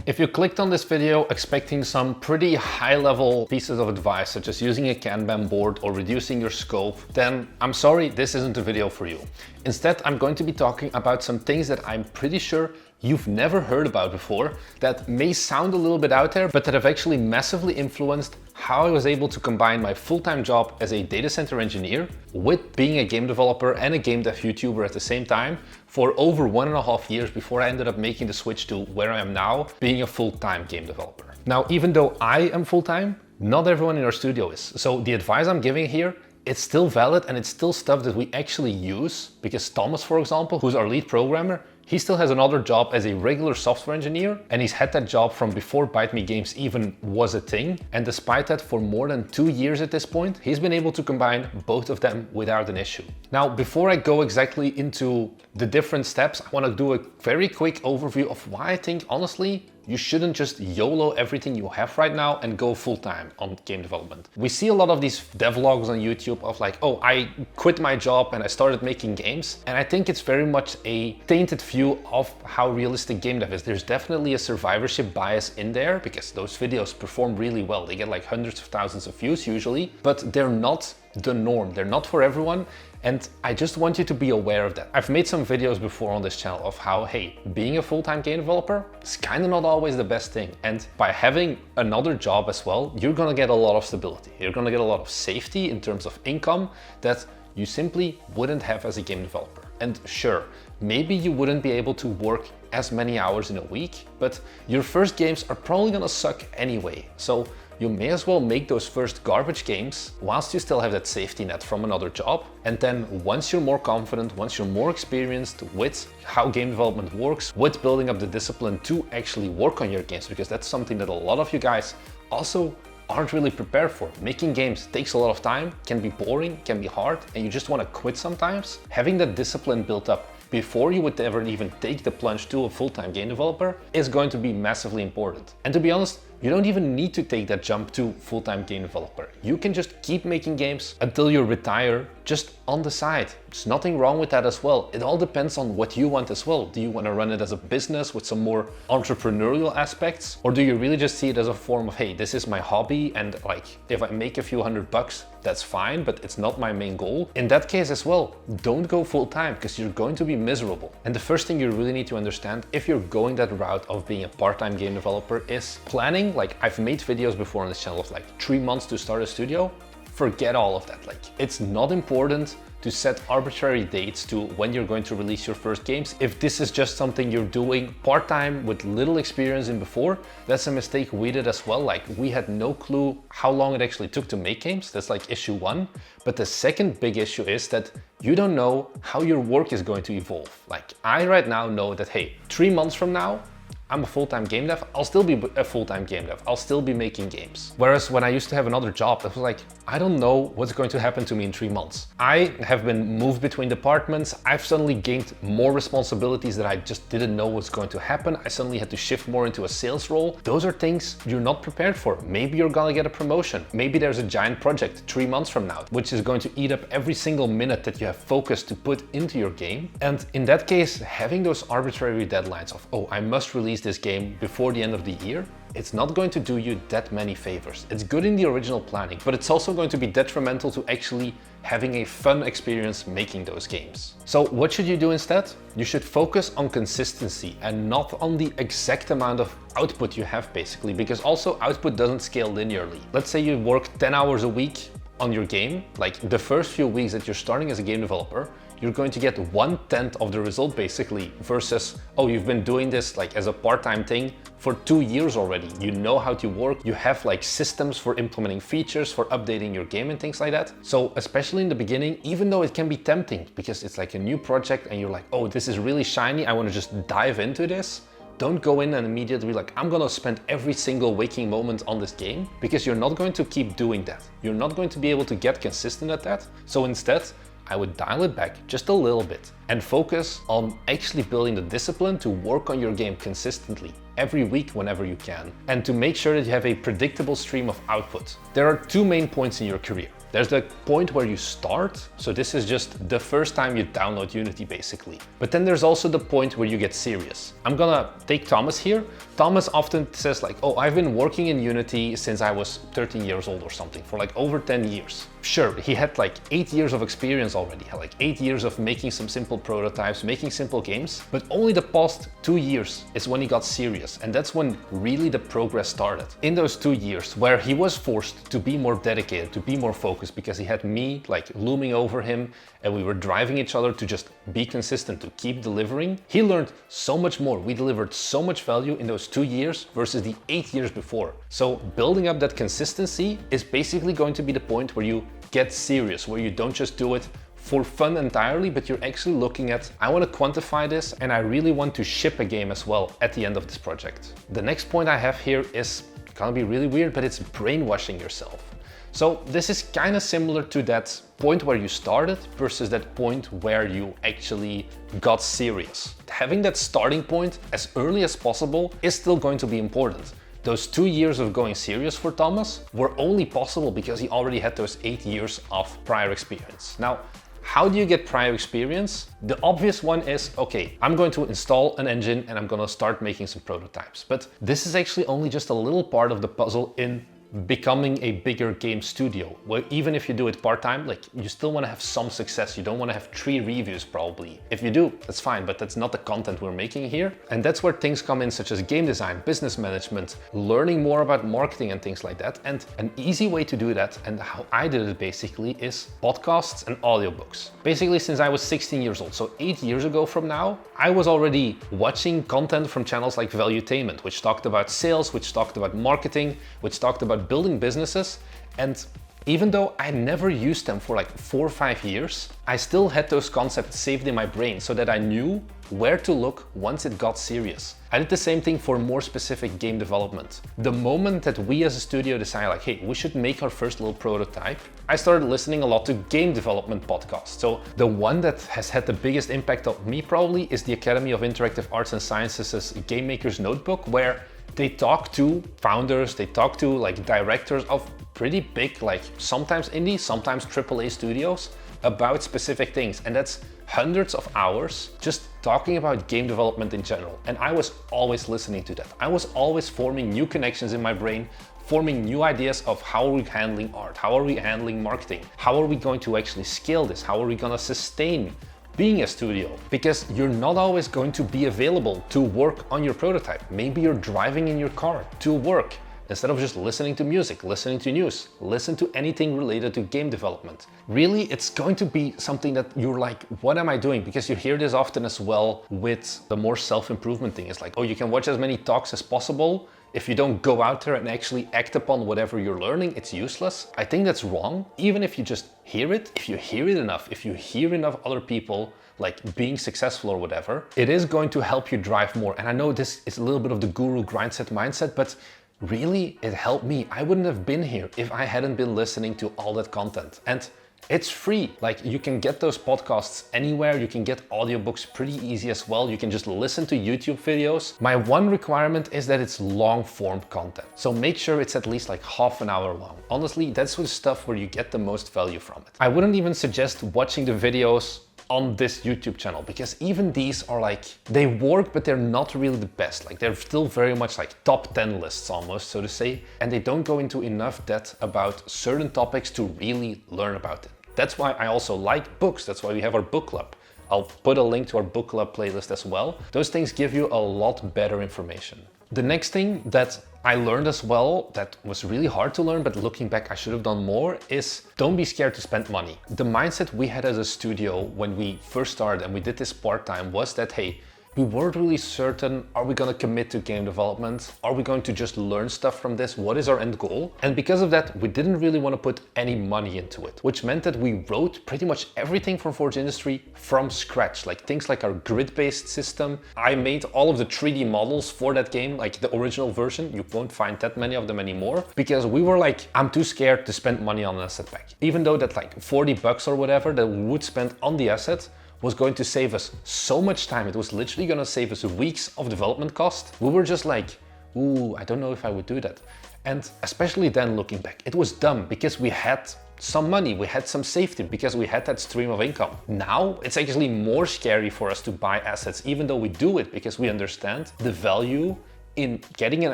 If you clicked on this video expecting some pretty high-level pieces of advice, such as using a Kanban board or reducing your scope, then I'm sorry, this isn't a video for you. Instead, I'm going to be talking about some things that I'm pretty sure you've never heard about before, that may sound a little bit out there, but that have actually massively influenced how I was able to combine my full-time job as a data center engineer with being a game developer and a game dev YouTuber at the same time for over 1.5 years before I ended up making the switch to where I am now, being a full-time game developer. Now, even though I am full-time, not everyone in our studio is. So the advice I'm giving here, it's still valid and it's still stuff that we actually use, because Thomas, for example, who's our lead programmer, he still has another job as a regular software engineer, and he's had that job from before Bite Me Games even was a thing. And despite that, for more than 2 years at this point, he's been able to combine both of them without an issue. Now, before I go exactly into the different steps, I want to do a very quick overview of why I think, honestly, you shouldn't just YOLO everything you have right now and go full-time on game development. We see a lot of these devlogs on YouTube of like, oh, I quit my job and I started making games. And I think it's very much a tainted view of how realistic game dev is. There's definitely a survivorship bias in there because those videos perform really well. They get like hundreds of thousands of views usually, but they're not the norm. They're not for everyone. And I just want you to be aware of that. I've made some videos before on this channel of how, hey, being a full-time game developer is kind of not always the best thing. And by having another job as well, you're gonna get a lot of stability. You're gonna get a lot of safety in terms of income that you simply wouldn't have as a game developer. And sure, maybe you wouldn't be able to work as many hours in a week, but your first games are probably gonna suck anyway. So you may as well make those first garbage games whilst you still have that safety net from another job. And then once you're more confident, once you're more experienced with how game development works, with building up the discipline to actually work on your games, because that's something that a lot of you guys also aren't really prepared for. Making games takes a lot of time, can be boring, can be hard, and you just want to quit sometimes. Having that discipline built up before you would ever even take the plunge to a full-time game developer is going to be massively important. And to be honest, you don't even need to take that jump to full-time game developer. You can just keep making games until you retire, just on the side. There's nothing wrong with that as well. It all depends on what you want as well. Do you want to run it as a business with some more entrepreneurial aspects? Or do you really just see it as a form of, hey, this is my hobby and like, if I make a few $100, that's fine, but it's not my main goal. In that case as well, don't go full-time because you're going to be miserable. And the first thing you really need to understand if you're going that route of being a part-time game developer is planning. Like, I've made videos before on this channel of like 3 months to start a studio. Forget all of that. Like, it's not important to set arbitrary dates to when you're going to release your first games. If this is just something you're doing part-time with little experience in before, that's a mistake we did as well. Like, we had no clue how long it actually took to make games. That's like issue 1. But the second big issue is that you don't know how your work is going to evolve. Like, I right now know that, hey, 3 months from now, I'm a full-time game dev, I'll still be a full-time game dev, I'll still be making games. Whereas when I used to have another job, it was like, I don't know what's going to happen to me in 3 months. I have been moved between departments, I've suddenly gained more responsibilities that I just didn't know was going to happen. I suddenly had to shift more into a sales role. Those are things you're not prepared for. Maybe you're gonna get a promotion. Maybe there's a giant project 3 months from now, which is going to eat up every single minute that you have focused to put into your game. And in that case, having those arbitrary deadlines of, oh, I must release this game before the end of the year, it's not going to do you that many favors. It's good in the original planning, but it's also going to be detrimental to actually having a fun experience making those games. So what should you do instead? You should focus on consistency and not on the exact amount of output you have, basically, because also output doesn't scale linearly. Let's say you work 10 hours a week on your game. Like, the first few weeks that you're starting as a game developer, you're going to get 1/10 of the result basically, versus, oh, you've been doing this like as a part-time thing for 2 years already. You know how to work, you have like systems for implementing features, for updating your game and things like that. So especially in the beginning, even though it can be tempting because it's like a new project and you're like, oh, this is really shiny, I want to just dive into this. Don't go in and immediately be like, I'm gonna spend every single waking moment on this game, because you're not going to keep doing that. You're not going to be able to get consistent at that. So instead, I would dial it back just a little bit and focus on actually building the discipline to work on your game consistently every week whenever you can, and to make sure that you have a predictable stream of output. There are 2 main points in your career. There's the point where you start, so this is just the first time you download Unity basically. But then there's also the point where you get serious. I'm gonna take Thomas here. Thomas often says like, oh, I've been working in Unity since I was 13 years old or something, for like over 10 years. Sure, he had like 8 years of experience already, like 8 years of making some simple prototypes, making simple games, but only the past 2 years is when he got serious, and that's when really the progress started. In those 2 years where he was forced to be more dedicated, to be more focused, because he had me like looming over him and we were driving each other to just be consistent, to keep delivering, he learned so much more. We delivered so much value in those 2 years versus the 8 years before. So building up that consistency is basically going to be the point where you get serious, where you don't just do it for fun entirely, but you're actually looking at, I want to quantify this and I really want to ship a game as well at the end of this project. The next point I have here is gonna be really weird, but it's brainwashing yourself. So this is kind of similar to that point where you started versus that point where you actually got serious. Having that starting point as early as possible is still going to be important. Those 2 years of going serious for Thomas were only possible because he already had those 8 years of prior experience. Now, how do you get prior experience? The obvious one is, okay, I'm going to install an engine and I'm going to start making some prototypes. But this is actually only just a little part of the puzzle in becoming a bigger game studio, where even if you do it part-time, like you still want to have some success. You don't want to have 3 reviews probably. If you do, that's fine, but that's not the content we're making here. And that's where things come in, such as game design, business management, learning more about marketing and things like that. And an easy way to do that, and how I did it basically, is podcasts and audiobooks. Basically, since I was 16 years old, so 8 years ago from now, I was already watching content from channels like Valuetainment, which talked about sales, which talked about marketing, which talked about building businesses. And even though I never used them for like 4 or 5 years, I still had those concepts saved in my brain so that I knew where to look once it got serious. I did the same thing for more specific game development. The moment that we as a studio decided like, hey, we should make our first little prototype, I started listening a lot to game development podcasts. So the one that has had the biggest impact on me probably is the Academy of Interactive Arts and Sciences' Game Maker's Notebook, where they talk to founders, they talk to like directors of pretty big, like sometimes indie, sometimes AAA studios about specific things. And that's hundreds of hours just talking about game development in general. And I was always listening to that. I was always forming new connections in my brain, forming new ideas of how are we handling art, how are we handling marketing, how are we going to actually scale this, how are we going to sustain being a studio, because you're not always going to be available to work on your prototype. Maybe you're driving in your car to work. Instead of just listening to music, listening to news, listen to anything related to game development. Really, it's going to be something that you're like, what am I doing? Because you hear this often as well with the more self-improvement thing. It's like, oh, you can watch as many talks as possible. If you don't go out there and actually act upon whatever you're learning, it's useless. I think that's wrong. Even if you just hear it, if you hear it enough, if you hear enough other people like being successful or whatever, it is going to help you drive more. And I know this is a little bit of the guru grindset mindset, but really it helped me. I wouldn't have been here if I hadn't been listening to all that content. And it's free. Like, you can get those podcasts anywhere. You can get audiobooks pretty easy as well. You can just listen to YouTube videos. My one requirement is that it's long form content. So make sure it's at least like half an hour long. Honestly, that's the stuff where you get the most value from it. I wouldn't even suggest watching the videos on this YouTube channel, because even these are like, they work, but they're not really the best. Like, they're still very much like top 10 lists almost, so to say, and they don't go into enough depth about certain topics to really learn about it. That's why I also like books. That's why we have our book club. I'll put a link to our book club playlist as well. Those things give you a lot better information. The next thing that I learned as well, that was really hard to learn, but looking back I should have done more, is don't be scared to spend money. The mindset we had as a studio when we first started and we did this part-time was that, hey, we weren't really certain, are we going to commit to game development? Are we going to just learn stuff from this? What is our end goal? And because of that, we didn't really want to put any money into it, which meant that we wrote pretty much everything from Forge Industry from scratch, like things like our grid-based system. I made all of the 3D models for that game, like the original version. You won't find that many of them anymore, because we were like, I'm too scared to spend money on an asset pack. Even though that like $40 or whatever that we would spend on the asset was going to save us so much time. It was literally going to save us weeks of development cost. We were just like, ooh, I don't know if I would do that. And especially then looking back, it was dumb because we had some money, we had some safety because we had that stream of income. Now it's actually more scary for us to buy assets, even though we do it because we understand the value in getting an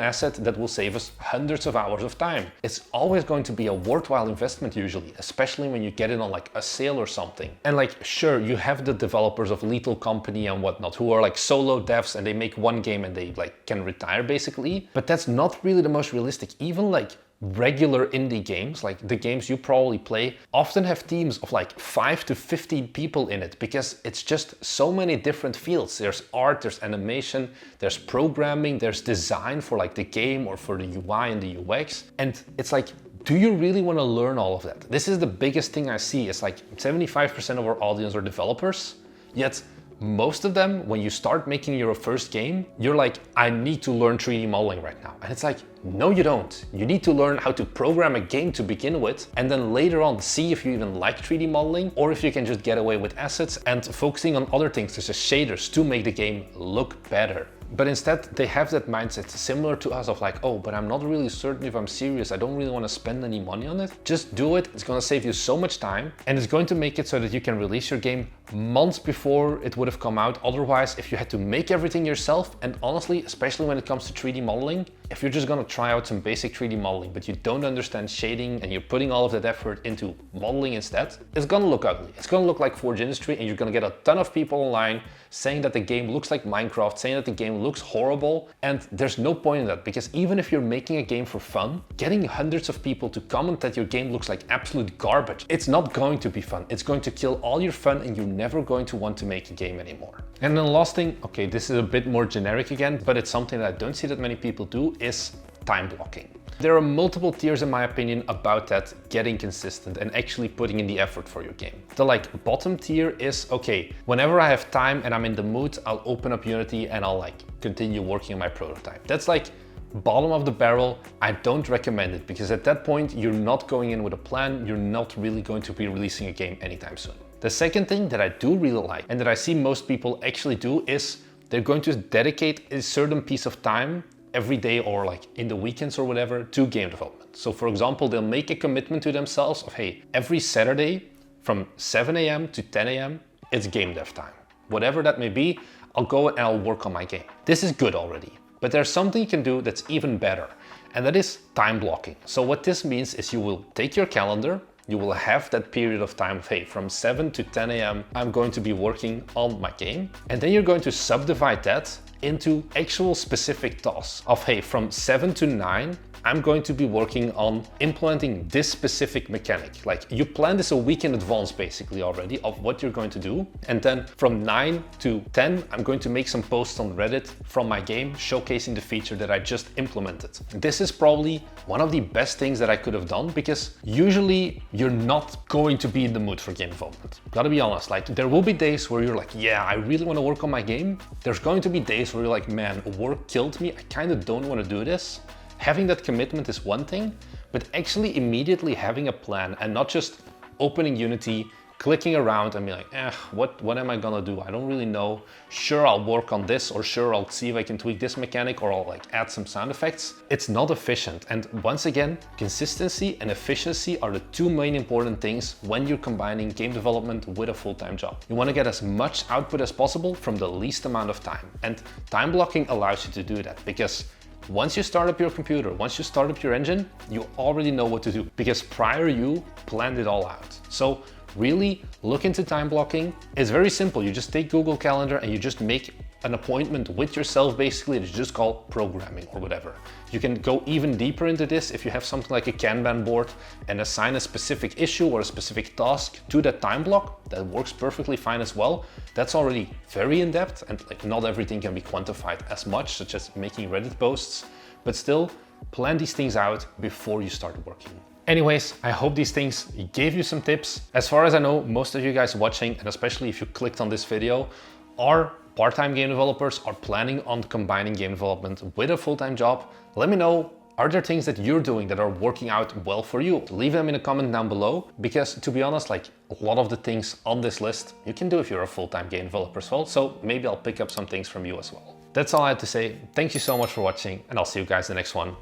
asset that will save us hundreds of hours of time. It's always going to be a worthwhile investment usually, especially when you get it on like a sale or something. And like, sure, you have the developers of Lethal Company and whatnot who are like solo devs and they make one game and they like can retire basically, but that's not really the most realistic. Even like regular indie games, like the games you probably play, often have teams of like 5 to 15 people in it because it's just so many different fields. There's art, there's animation, there's programming, there's design for like the game or for the UI and the UX. And it's like, do you really want to learn all of that? This is the biggest thing I see. It's like 75% of our audience are developers, yet most of them, when you start making your first game, you're like, I need to learn 3D modeling right now. And it's like, no, you don't. You need to learn how to program a game to begin with, and then later on see if you even like 3D modeling, or if you can just get away with assets and focusing on other things such as shaders to make the game look better. But instead, they have that mindset similar to us of like, oh, but I'm not really certain if I'm serious. I don't really want to spend any money on it. Just do it. It's going to save you so much time, and it's going to make it so that you can release your game months before it would have come out. Otherwise, if you had to make everything yourself, and honestly, especially when it comes to 3D modeling, if you're just going to try out some basic 3D modeling, but you don't understand shading and you're putting all of that effort into modeling instead, it's going to look ugly. It's going to look like Forge Industry, and you're going to get a ton of people online saying that the game looks like Minecraft, saying that the game looks horrible, and there's no point in that, because even if you're making a game for fun, getting hundreds of people to comment that your game looks like absolute garbage, it's not going to be fun. It's going to kill all your fun, and you're never going to want to make a game anymore. And then the last thing, okay, this is a bit more generic again, but it's something that I don't see that many people do, is time blocking. There are multiple tiers in my opinion about that, getting consistent and actually putting in the effort for your game. The like bottom tier is, okay, whenever I have time and I'm in the mood, I'll open up Unity and I'll like continue working on my prototype. That's like bottom of the barrel. I don't recommend it, because at that point you're not going in with a plan, you're not really going to be releasing a game anytime soon. The second thing that I do really like and that I see most people actually do is they're going to dedicate a certain piece of time every day or like in the weekends or whatever to game development. So for example, they'll make a commitment to themselves of, hey, every Saturday from 7 a.m. to 10 a.m. it's game dev time. Whatever that may be, I'll go and I'll work on my game. This is good already, but there's something you can do that's even better, and that is time blocking. So what this means is you will take your calendar, you will have that period of time of, hey, from 7 to 10 a.m. I'm going to be working on my game, and then you're going to subdivide that into actual specific tasks of, hey, from 7 to 9 I'm going to be working on implementing this specific mechanic. Like, you plan this a week in advance basically already of what you're going to do, and then from 9 to 10 I'm going to make some posts on Reddit from my game showcasing the feature that I just implemented. This is probably one of the best things that I could have done, because usually you're not going to be in the mood for game development. Gotta be honest, like there will be days where you're like, yeah, I really want to work on my game. There's going to be days where you're like, man, work killed me, I kind of don't want to do this. Having that commitment is one thing, but actually immediately having a plan and not just opening Unity, clicking around and be like, what am I gonna do? I don't really know. Sure, I'll work on this, or sure, I'll see if I can tweak this mechanic, or I'll like add some sound effects. It's not efficient. And once again, consistency and efficiency are the two main important things when you're combining game development with a full-time job. You want to get as much output as possible from the least amount of time. And time blocking allows you to do that, because once you start up your computer, once you start up your engine, you already know what to do, because prior you planned it all out. So really look into time blocking. It's very simple. You just take Google Calendar and you just make an appointment with yourself basically. It's just called programming or whatever. You can go even deeper into this if you have something like a Kanban board and assign a specific issue or a specific task to that time block. That works perfectly fine as well. That's already very in-depth, and like not everything can be quantified as much, such as making Reddit posts, but still plan these things out before you start working. Anyways, I hope these things gave you some tips. As far as I know, most of you guys watching, and especially if you clicked on this video, are part-time game developers, are planning on combining game development with a full-time job. Let me know, are there things that you're doing that are working out well for you? Leave them in a comment down below, because to be honest, like a lot of the things on this list, you can do if you're a full-time game developer as well. So maybe I'll pick up some things from you as well. That's all I had to say. Thank you so much for watching, and I'll see you guys in the next one.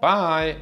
Bye!